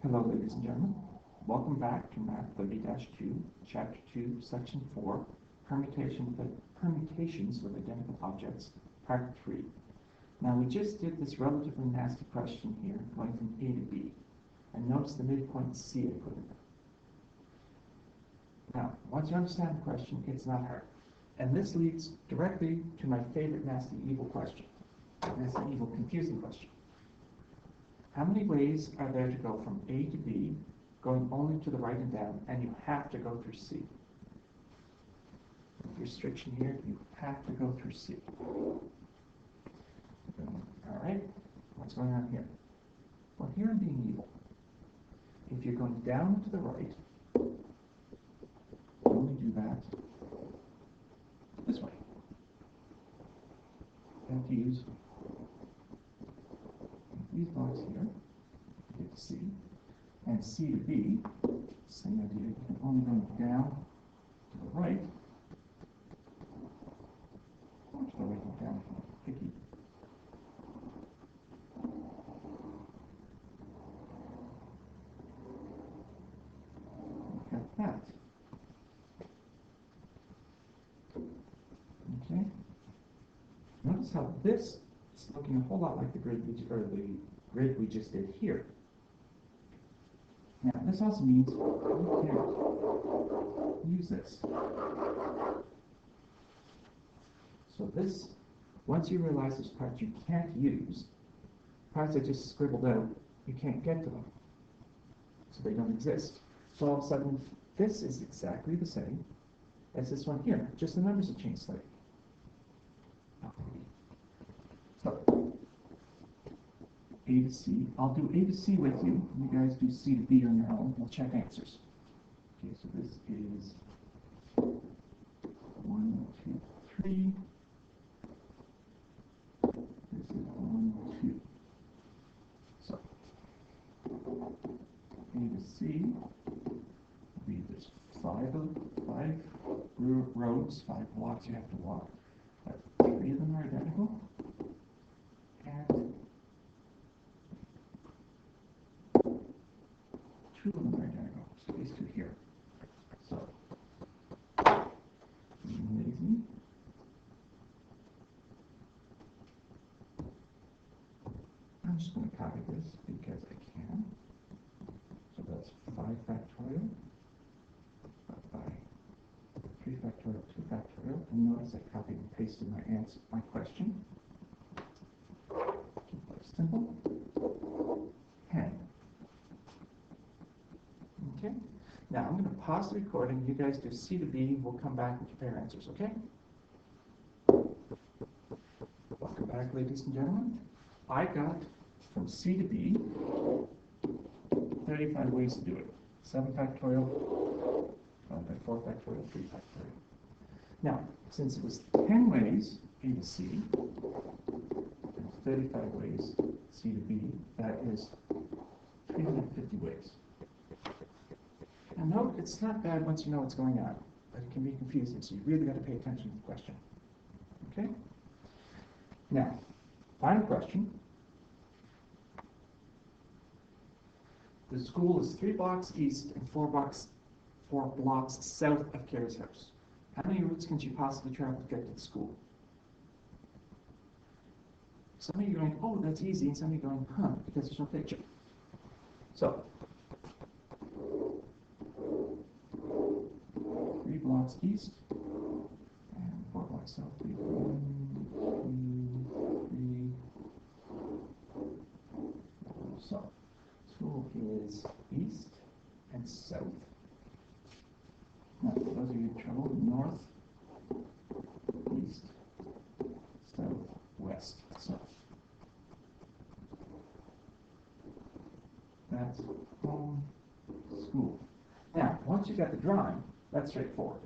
Hello, ladies and gentlemen. Welcome back to Math 30-2, Chapter 2, Section 4, Permutations with Identical Objects, Part 3. Now, we just did this relatively nasty question here, going from A to B. And notice the midpoint C I put in there. Now, once you understand the question, it's not hard. And this leads directly to my favorite nasty evil question. Nasty evil confusing question. How many ways are there to go from A to B, going only to the right and down, and you have to go through C? Restriction here, you have to go through C. All right, what's going on here? Well, here I'm being evil. If you're going down to the right, you only do that this way. You have to use these blocks here to get to C. And C to B, same idea, you can only go down to the right. Or to the right and down, picky. Look at that. Okay. Notice how this is looking a whole lot like the grid we just did here. Now, this also means you can't use this. So this, once you realize there's parts you can't use, parts I just scribbled out, you can't get to them. So they don't exist. So all of a sudden, this is exactly the same as this one here. Just the numbers have changed slightly. So, A to C. I'll do A to C with you. You guys do C to B on your own. We'll check answers. Okay, so this is 1, 2, 3. This is 1, 2. So, A to C will be this 5 roads, 5 blocks you have to walk. But 3 of them are identical. And 2 of them are identical. So these 2 here. So, lazy. I'm just going to copy this because I can. So that's 5 factorial by 3 factorial, 2 factorial. And notice I copied and pasted my answer, my question. Keep life simple. And okay. Now I'm going to pause the recording. You guys do C to B. We'll come back and compare answers, okay? Welcome back, ladies and gentlemen. I got from C to B 35 ways to do it. 7 factorial, 5 by 4 factorial, 3 factorial. Now, since it was 10 ways A to C, and 35 ways C to B, that is 350 ways. And note, it's not bad once you know what's going on, but it can be confusing, so you really got to pay attention to the question. Okay? Now, final question. The school is 3 blocks east and 4 blocks south of Carrie's house. How many routes can she possibly travel to get to the school? Some of you are going, oh, that's easy, and some of you are going, huh, because there's no picture. So, 3 blocks east and 4 blocks south. 1, 2, 3. So, school is east and south. Now, for those of you in trouble, north, east, south, west. So, that's home, school. Now, once you got the drawing, that's straightforward.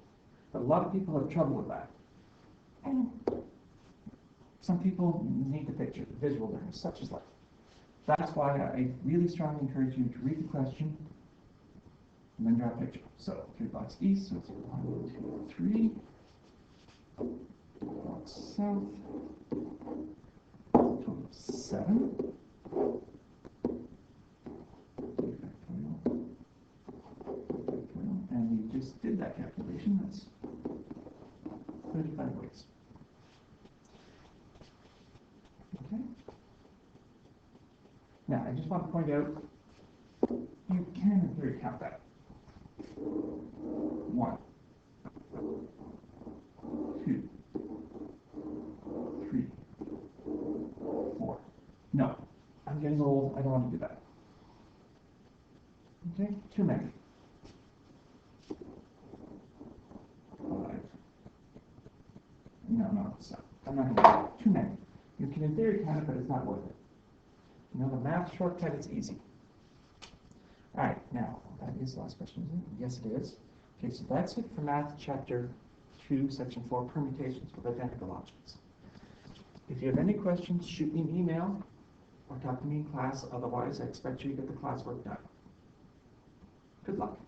But a lot of people have trouble with that. And some people need the picture, the visual learning, such as life. That's why I really strongly encourage you to read the question and then draw a picture. So 3 blocks east, so it's 1, 2, 3. 4 blocks south. Total of 7. 3 factorial. that calculation. That's 35 ways. Okay? Now, I just want to point out, you can in theory count that. 1, 2, 3, 4. No, I'm getting old. I don't want to do that. Okay, too many. 5. No, so I'm not going to do that. Too many. You can in theory count it, but it's not worth it. You know, the math shortcut is easy. All right, now, that is the last question, isn't it? Yes, it is. Okay, so that's it for Math Chapter 2, Section 4, Permutations with Identical Objects. If you have any questions, shoot me an email or talk to me in class. Otherwise, I expect you to get the classwork done. Good luck.